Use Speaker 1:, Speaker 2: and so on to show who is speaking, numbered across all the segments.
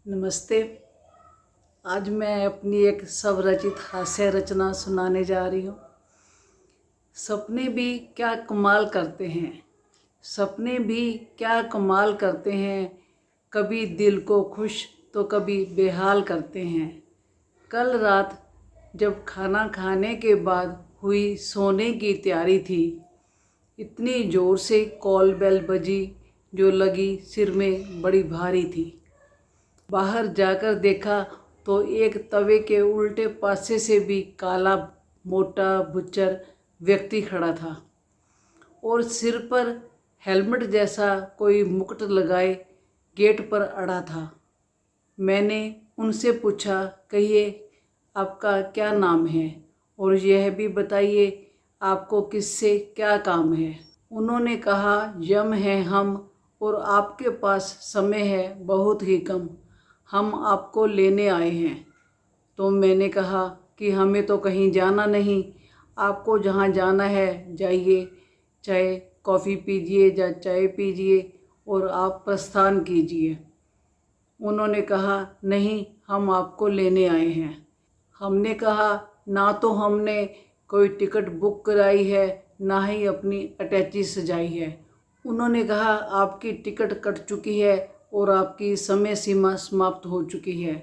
Speaker 1: नमस्ते। आज मैं अपनी एक स्वरचित हास्य रचना सुनाने जा रही हूँ। सपने भी क्या कमाल करते हैं, सपने भी क्या कमाल करते हैं। कभी दिल को खुश तो कभी बेहाल करते हैं। कल रात जब खाना खाने के बाद हुई सोने की तैयारी थी, इतनी ज़ोर से कॉल बेल बजी जो लगी सिर में बड़ी भारी थी। बाहर जाकर देखा तो एक तवे के उल्टे पासे से भी काला मोटा भुच्चर व्यक्ति खड़ा था और सिर पर हेलमेट जैसा कोई मुकुट लगाए गेट पर अड़ा था। मैंने उनसे पूछा, कहिए आपका क्या नाम है और यह भी बताइए आपको किससे क्या काम है। उन्होंने कहा, यम हैं हम और आपके पास समय है बहुत ही कम, हम आपको लेने आए हैं। तो मैंने कहा कि हमें तो कहीं जाना नहीं, आपको जहाँ जाना है जाइए, चाहे कॉफ़ी पीजिए या चाय पीजिए और आप प्रस्थान कीजिए। उन्होंने कहा, नहीं, हम आपको लेने आए हैं। हमने कहा, ना तो हमने कोई टिकट बुक कराई है, ना ही अपनी अटैची सजाई है। उन्होंने कहा, आपकी टिकट कट चुकी है और आपकी समय सीमा समाप्त हो चुकी है।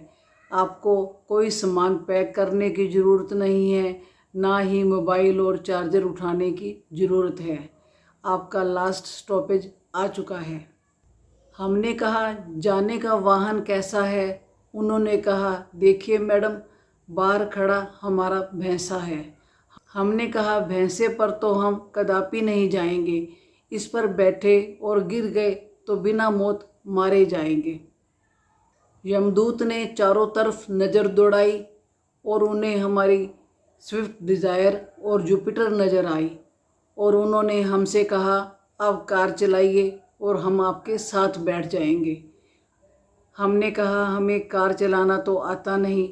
Speaker 1: आपको कोई सामान पैक करने की ज़रूरत नहीं है, ना ही मोबाइल और चार्जर उठाने की ज़रूरत है। आपका लास्ट स्टॉपेज आ चुका है। हमने कहा, जाने का वाहन कैसा है। उन्होंने कहा, देखिए मैडम, बाहर खड़ा हमारा भैंसा है। हमने कहा, भैंसे पर तो हम कदापि नहीं जाएंगे, इस पर बैठे और गिर गए तो बिना मौत मारे जाएंगे। यमदूत ने चारों तरफ नज़र दौड़ाई और उन्हें हमारी स्विफ्ट डिज़ायर और जुपिटर नज़र आई और उन्होंने हमसे कहा, अब कार चलाइए और हम आपके साथ बैठ जाएंगे। हमने कहा, हमें कार चलाना तो आता नहीं।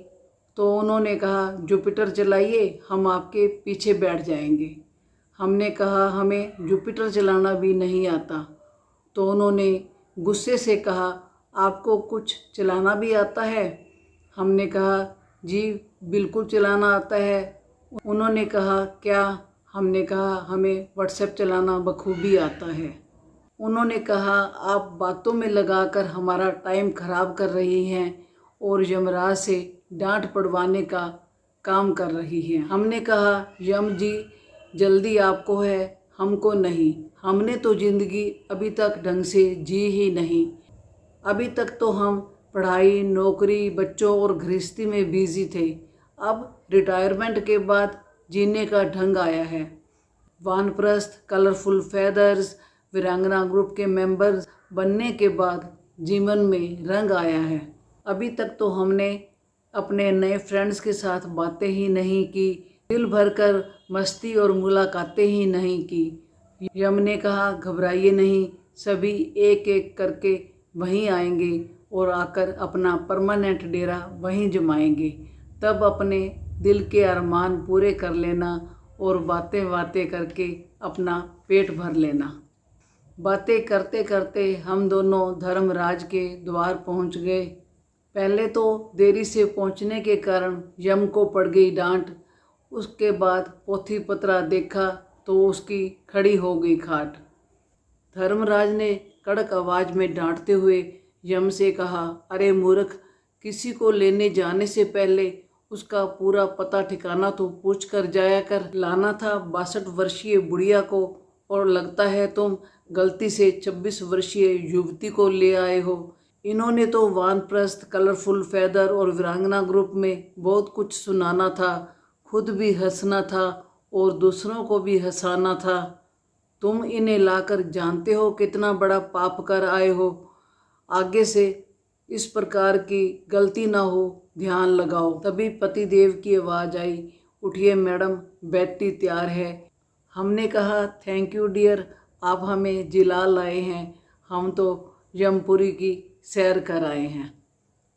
Speaker 1: तो उन्होंने कहा, जुपिटर चलाइए, हम आपके पीछे बैठ जाएंगे। हमने कहा, हमें जुपिटर चलाना भी नहीं आता। तो उन्होंने गुस्से से कहा, आपको कुछ चलाना भी आता है। हमने कहा, जी बिल्कुल चलाना आता है। उन्होंने कहा, क्या। हमने कहा, हमें व्हाट्सएप चलाना बखूबी आता है। उन्होंने कहा, आप बातों में लगाकर हमारा टाइम ख़राब कर रही हैं और यमराज से डांट पड़वाने का काम कर रही हैं। हमने कहा, यम जी जल्दी आपको है, हमको नहीं। हमने तो ज़िंदगी अभी तक ढंग से जी ही नहीं। अभी तक तो हम पढ़ाई, नौकरी, बच्चों और गृहस्थी में बिजी थे। अब रिटायरमेंट के बाद जीने का ढंग आया है। वानप्रस्थ, कलरफुल फेदर्स, वीरांगना ग्रुप के मेंबर्स बनने के बाद जीवन में रंग आया है। अभी तक तो हमने अपने नए फ्रेंड्स के साथ बातें ही नहीं की, दिल भरकर मस्ती और मुलाकातें ही नहीं की। यम ने कहा, घबराइए नहीं, सभी एक एक करके वहीं आएंगे और आकर अपना परमानेंट डेरा वहीं जमाएंगे। तब अपने दिल के अरमान पूरे कर लेना और बातें बातें करके अपना पेट भर लेना। बातें करते करते हम दोनों धर्मराज के द्वार पहुंच गए। पहले तो देरी से पहुंचने के कारण यम को पड़ गई डांट। उसके बाद पोथी पत्रा देखा तो उसकी खड़ी हो गई खाट। धर्मराज ने कड़क आवाज़ में डांटते हुए यम से कहा, अरे मूर्ख, किसी को लेने जाने से पहले उसका पूरा पता ठिकाना तो पूछ कर जाया कर। लाना था 62 वर्षीय बुढ़िया को और लगता है तुम गलती से 26 वर्षीय युवती को ले आए हो। इन्होंने तो वानप्रस्थ, कलरफुल फेदर और वीरांगना ग्रुप में बहुत कुछ सुनाना था, खुद भी हंसना था और दूसरों को भी हंसाना था। तुम इन्हें लाकर जानते हो कितना बड़ा पाप कर आए हो। आगे से इस प्रकार की गलती ना हो, ध्यान लगाओ। तभी पतिदेव की आवाज़ आई, उठिए मैडम, बैठी तैयार है। हमने कहा, थैंक यू डियर, आप हमें जिला लाए हैं, हम तो यमपुरी की सैर कर आए हैं।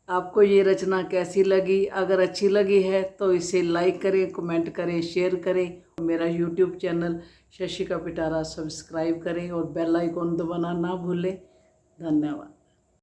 Speaker 1: आपको ये रचना कैसी लगी? अगर अच्छी लगी है तो इसे लाइक करें, कमेंट करें, शेयर करें। मेरा यूट्यूब चैनल शशिका पिटारा सब्सक्राइब करें और बेल आइकॉन दबाना ना भूलें। धन्यवाद।